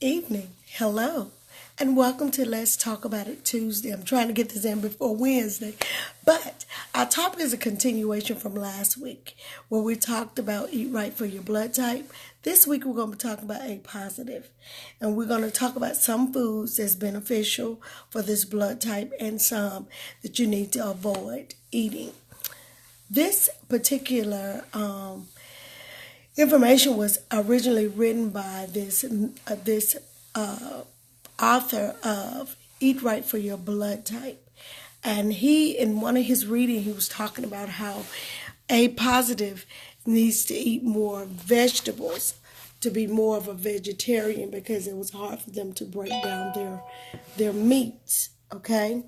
evening. Hello. And welcome to Let's Talk About It Tuesday. I'm trying to get this in before Wednesday. But our topic is a continuation from last week where we talked about eat right for your blood type. This week we're going to be talking about A positive. And we're going to talk about some foods that's beneficial for this blood type and some that you need to avoid eating. This particular information was originally written by this author of Eat Right for Your Blood Type. And in one of his readings, he was talking about how A positive needs to eat more vegetables to be more of a vegetarian because it was hard for them to break down their meats, okay?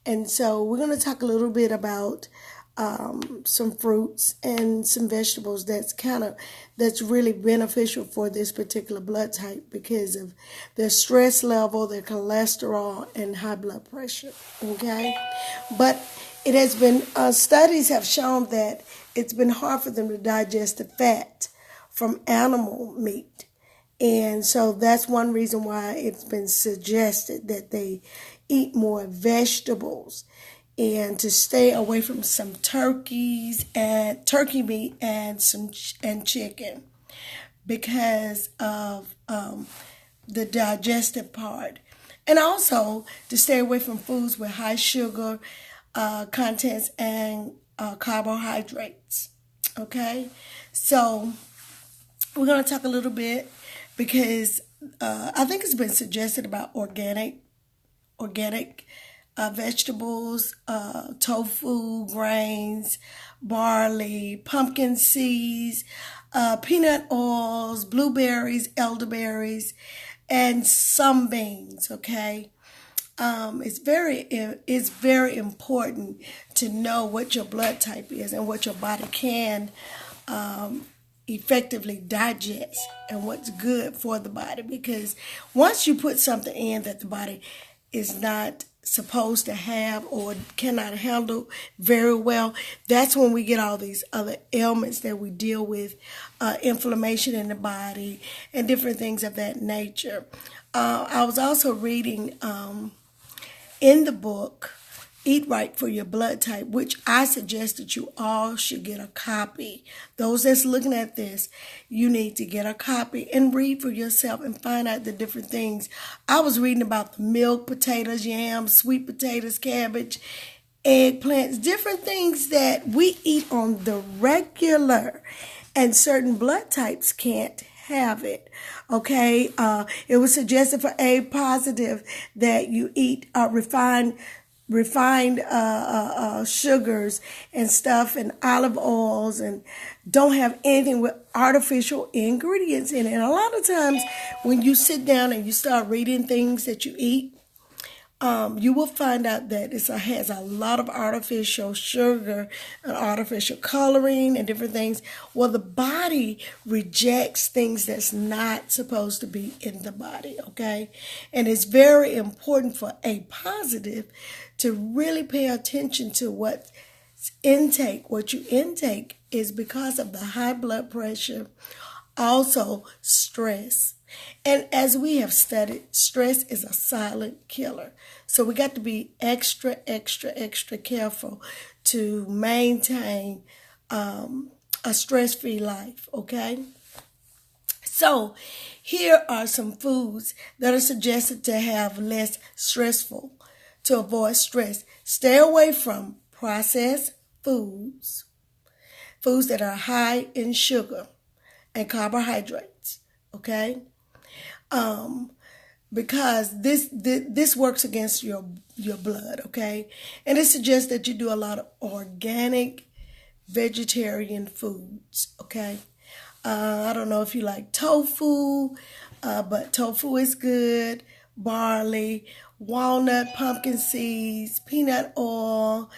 And so we're going to talk a little bit about some fruits and some vegetables that's really beneficial for this particular blood type because of their stress level, their cholesterol, and high blood pressure. Okay, but it has been studies have shown that it's been hard for them to digest the fat from animal meat, and so that's one reason why it's been suggested that they eat more vegetables and to stay away from some turkey meat and chicken because of the digestive part, and also to stay away from foods with high sugar contents and carbohydrates. Okay, so we're going to talk a little bit because I think it's been suggested about organic vegetables, tofu, grains, barley, pumpkin seeds, peanut oils, blueberries, elderberries, and some beans. Okay, it's very important to know what your blood type is and what your body can effectively digest and what's good for the body, because once you put something in that the body is not supposed to have or cannot handle very well, that's when we get all these other ailments that we deal with, inflammation in the body and different things of that nature. I was also reading in the book Eat Right for Your Blood Type, which I suggest that you all should get a copy. Those that's looking at this, you need to get a copy and read for yourself and find out the different things. I was reading about the milk, potatoes, yams, sweet potatoes, cabbage, eggplants, different things that we eat on the regular, and certain blood types can't have it. Okay, it was suggested for A positive that you eat refined sugars and stuff and olive oils, and don't have anything with artificial ingredients in it. And a lot of times when you sit down and you start reading things that you eat, you will find out that it has a lot of artificial sugar and artificial coloring and different things. Well, the body rejects things that's not supposed to be in the body, okay? And it's very important for A positive to really pay attention to what you intake is because of the high blood pressure, also stress. And as we have studied, stress is a silent killer. So we got to be extra careful to maintain a stress-free life, okay? So here are some foods that are suggested to have less stressful, to avoid stress. Stay away from processed foods that are high in sugar and carbohydrates, okay? Because this works against your blood, okay? And it suggests that you do a lot of organic vegetarian foods, okay? I don't know if you like tofu, but tofu is good. Barley, walnut, pumpkin seeds, peanut oil,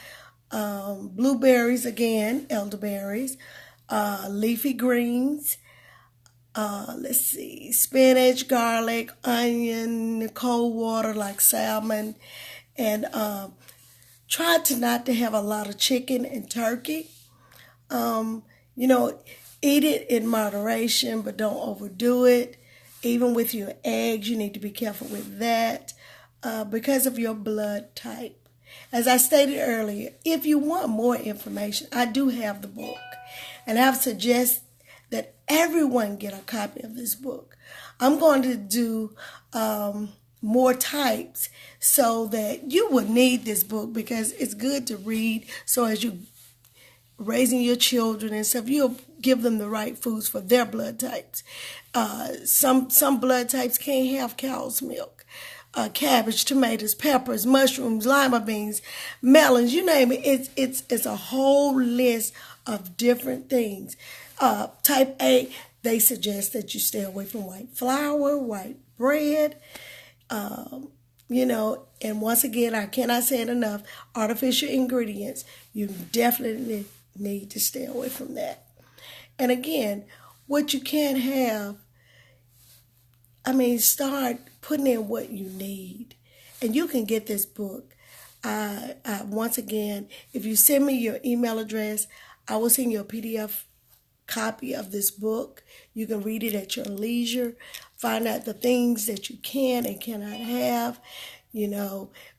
blueberries again, elderberries, leafy greens, let's see, spinach, garlic, onion, cold water like salmon, and try not to have a lot of chicken and turkey. Eat it in moderation, but don't overdo it. Even with your eggs, you need to be careful with that because of your blood type. As I stated earlier, if you want more information, I do have the book. And I suggest that everyone get a copy of this book. I'm going to do more types so that you will need this book because it's good to read. So as you raising your children and stuff, you'll give them the right foods for their blood types. Some blood types can't have cow's milk. Cabbage, tomatoes, peppers, mushrooms, lima beans, melons, you name it. It's a whole list of different things. Type A, they suggest that you stay away from white flour, white bread, and once again, I cannot say it enough, artificial ingredients, you definitely need to stay away from that. And again, what you can't have, start putting in what you need. And you can get this book. Once again, if you send me your email address, I will send you a PDF copy of this book. You can read it at your leisure. Find out the things that you can and cannot have,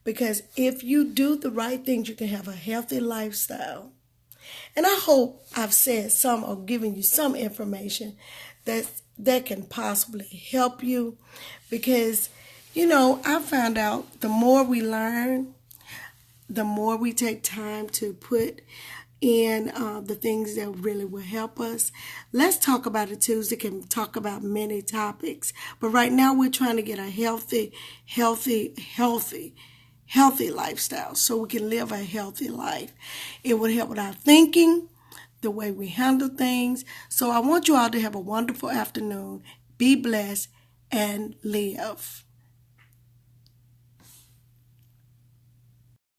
because if you do the right things, you can have a healthy lifestyle. And I hope I've said some or given you some information that can possibly help you because, I found out the more we learn, the more we take time to put in the things that really will help us. Let's talk about it Tuesday. Can talk about many topics. But right now we're trying to get a healthy lifestyle so we can live a healthy life. It will help with our thinking, the way we handle things. So I want you all to have a wonderful afternoon. Be blessed and live.